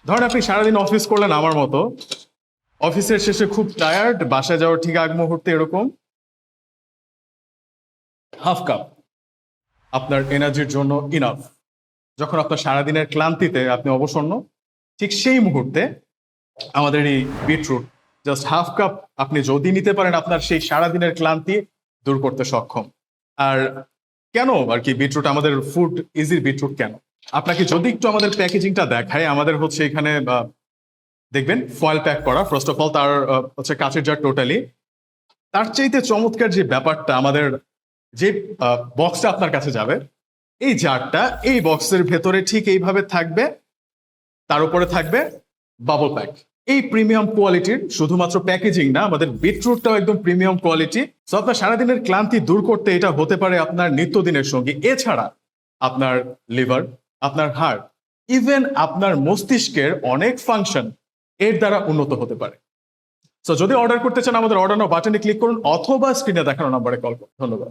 ধরেন আপনি সারাদিন অফিস করলেন আমার মতো, অফিসের শেষে খুব টায়ার্ড, বাসায় যাওয়ার ঠিক আগ মুহূর্তে এরকম হাফ কাপ আপনার এনার্জির জন্য ইনাফ। যখন আপনার সারাদিনের ক্লান্তিতে আপনি অবসন্ন, ঠিক সেই মুহূর্তে আমাদের এই বিটরুট জাস্ট হাফ কাপ আপনি যদি নিতে পারেন, আপনার সেই সারাদিনের ক্লান্তি দূর করতে সক্ষম। আর কেন আর কি বিটরুট আমাদের ফুড ইজি বিটরুট কেন, আপনাকে যদি একটু আমাদের প্যাকেজিংটা দেখায়, আমাদের হচ্ছে এখানে দেখবেন ফয়েল প্যাক করা। ফার্স্ট অফ অল তার হচ্ছে কাঁচের জার টোটালি। তার চাইতে চমৎকার যে ব্যাপারটা, আমাদের যে বক্সটা আপনার কাছে যাবে, এই জারটা এই বক্সের ভেতরে ঠিক এইভাবে থাকবে, তার উপরে থাকবে বাবল প্যাক। এই প্রিমিয়াম কোয়ালিটির শুধুমাত্র প্যাকেজিং না, আমাদের বিটরুটটাও একদম প্রিমিয়াম কোয়ালিটি। সো আপনার সারাদিনের ক্লান্তি দূর করতে এটা হতে পারে আপনার নিত্যদিনের সঙ্গী। এছাড়া আপনার লিভার, আপনার হার্ট, ইভেন আপনার মস্তিষ্কের অনেক ফাংশন এর দ্বারা উন্নত হতে পারে। সো যদি অর্ডার করতে চান, আমাদের অর্ডার নাও বাটনে ক্লিক করুন অথবা স্ক্রিনে দেখানো নাম্বারে কল করুন। ধন্যবাদ।